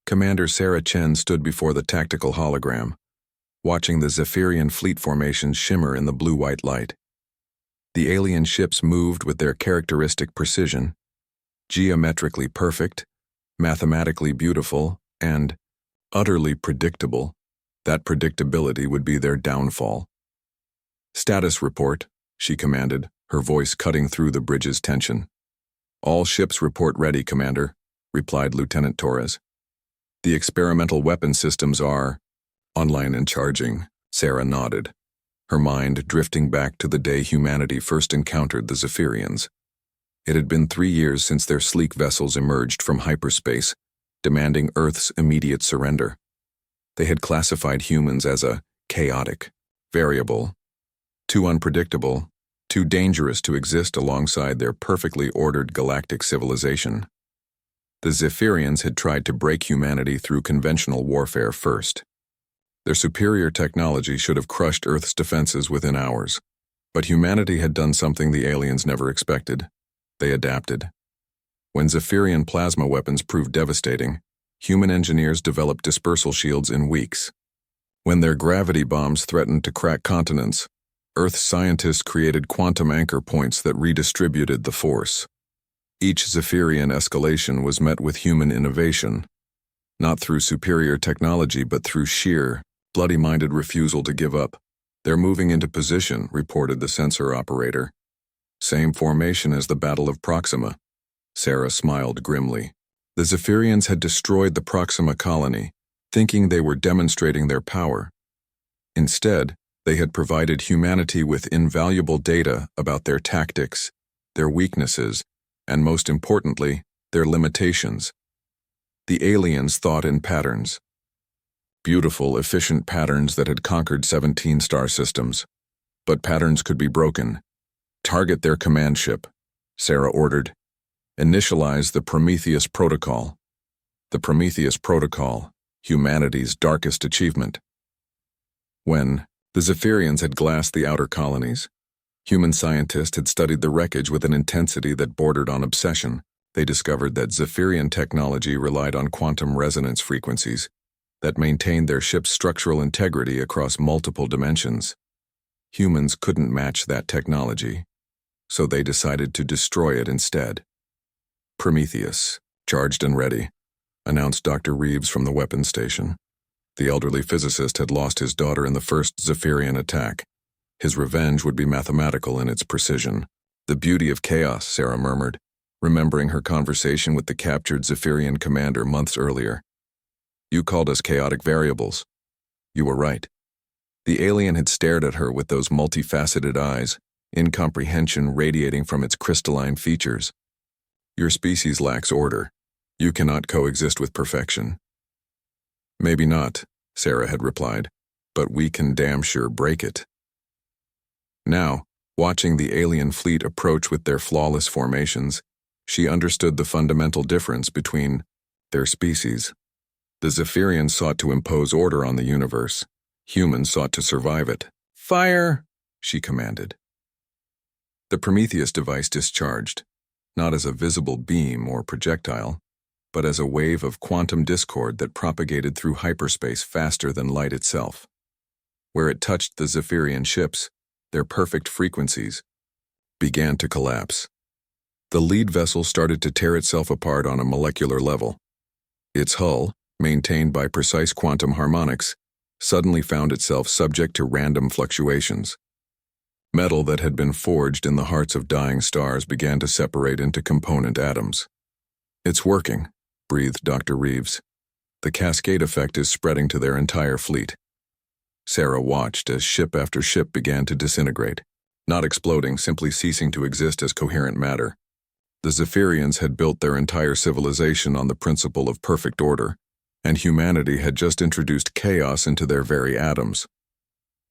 Commander Sarah Chen stood before the tactical hologram, watching the Zephyrian fleet formations shimmer in the blue-white light. The alien ships moved with their characteristic precision, geometrically perfect, mathematically beautiful, and utterly predictable. That predictability would be their downfall. "Status report," she commanded, her voice cutting through the bridge's tension. "All ships report ready, Commander," replied Lieutenant Torres. "The experimental weapon systems are online and charging." Sarah nodded, her mind drifting back to the day humanity first encountered the Zephyrians. It had been 3 years since their sleek vessels emerged from hyperspace, demanding Earth's immediate surrender. They had classified humans as a chaotic, variable, too unpredictable, too dangerous to exist alongside their perfectly ordered galactic civilization. The Zephyrians had tried to break humanity through conventional warfare first. Their superior technology should have crushed Earth's defenses within hours. But humanity had done something the aliens never expected. They adapted. When Zephyrian plasma weapons proved devastating, human engineers developed dispersal shields in weeks. When their gravity bombs threatened to crack continents, Earth scientists created quantum anchor points that redistributed the force. Each Zephyrian escalation was met with human innovation, not through superior technology but through sheer, bloody-minded refusal to give up. "They're moving into position," reported the sensor operator. "Same formation as the Battle of Proxima." Sarah smiled grimly. The Zephyrians had destroyed the Proxima colony, thinking they were demonstrating their power. Instead, they had provided humanity with invaluable data about their tactics, their weaknesses, and most importantly, their limitations. The aliens thought in patterns. Beautiful, efficient patterns that had conquered 17 star systems. But patterns could be broken. "Target their command ship," Sarah ordered. "Initialize the Prometheus Protocol." The Prometheus Protocol, humanity's darkest achievement. When the Zephyrians had glassed the outer colonies, human scientists had studied the wreckage with an intensity that bordered on obsession. They discovered that Zephyrian technology relied on quantum resonance frequencies that maintained their ship's structural integrity across multiple dimensions. Humans couldn't match that technology, so they decided to destroy it instead. "Prometheus, charged and ready," announced Dr. Reeves from the weapons station. The elderly physicist had lost his daughter in the first Zephyrian attack. His revenge would be mathematical in its precision. "The beauty of chaos," Sarah murmured, remembering her conversation with the captured Zephyrian commander months earlier. "You called us chaotic variables." "You were right." The alien had stared at her with those multifaceted eyes, incomprehension radiating from its crystalline features. "Your species lacks order. You cannot coexist with perfection." "Maybe not," Sarah had replied, "but we can damn sure break it." Now, watching the alien fleet approach with their flawless formations, she understood the fundamental difference between their species. The Zephyrians sought to impose order on the universe. Humans sought to survive it. "Fire!" she commanded. The Prometheus device discharged, not as a visible beam or projectile, but as a wave of quantum discord that propagated through hyperspace faster than light itself. Where it touched the Zephyrian ships, their perfect frequencies began to collapse. The lead vessel started to tear itself apart on a molecular level. Its hull, maintained by precise quantum harmonics, suddenly found itself subject to random fluctuations. Metal that had been forged in the hearts of dying stars began to separate into component atoms. "It's working," breathed Dr. Reeves. "The cascade effect is spreading to their entire fleet." Sarah watched as ship after ship began to disintegrate, not exploding, simply ceasing to exist as coherent matter. The Zephyrians had built their entire civilization on the principle of perfect order, and humanity had just introduced chaos into their very atoms.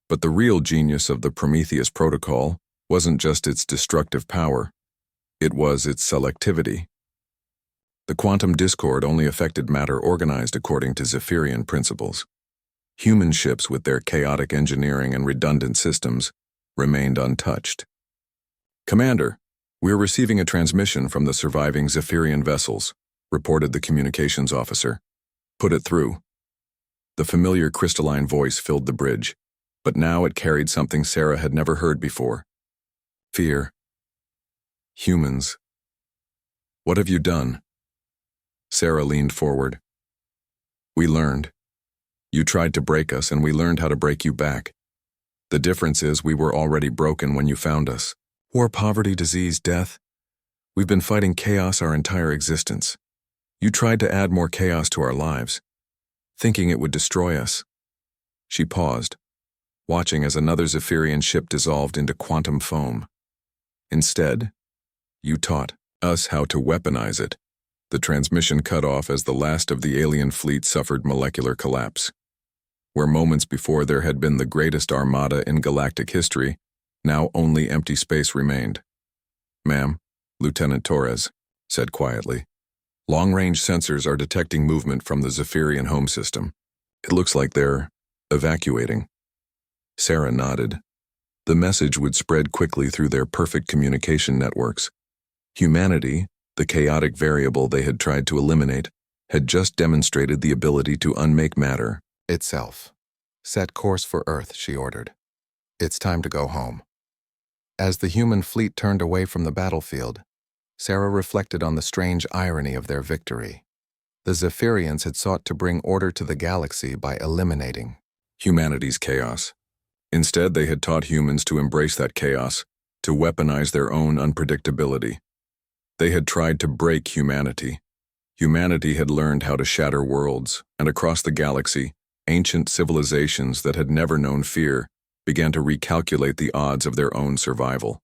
But the real genius of the Prometheus Protocol wasn't just its destructive power, it was its selectivity. The quantum discord only affected matter organized according to Zephyrian principles. Human ships with their chaotic engineering and redundant systems remained untouched. "Commander, we're receiving a transmission from the surviving Zephyrian vessels," reported the communications officer. Put it through. The familiar crystalline voice filled the bridge, but now it carried something Sarah had never heard before. Fear. Humans. What have you done? Sarah leaned forward. We learned. You tried to break us, and we learned how to break you back. The difference is we were already broken when you found us. War, poverty, disease, death. We've been fighting chaos our entire existence. You tried to add more chaos to our lives, thinking it would destroy us. She paused, watching as another Zephyrian ship dissolved into quantum foam. Instead, you taught us how to weaponize it. The transmission cut off as the last of the alien fleet suffered molecular collapse. Where moments before there had been the greatest armada in galactic history, now only empty space remained. Ma'am, Lieutenant Torres said quietly. Long-range sensors are detecting movement from the Zephyrian home system. It looks like they're evacuating. Sarah nodded. The message would spread quickly through their perfect communication networks. Humanity, the chaotic variable they had tried to eliminate, had just demonstrated the ability to unmake matter itself. Set course for Earth, she ordered. It's time to go home. As the human fleet turned away from the battlefield, Sarah reflected on the strange irony of their victory. The Zephyrians had sought to bring order to the galaxy by eliminating humanity's chaos. Instead, they had taught humans to embrace that chaos, to weaponize their own unpredictability. They had tried to break humanity. Humanity had learned how to shatter worlds, and across the galaxy, ancient civilizations that had never known fear began to recalculate the odds of their own survival.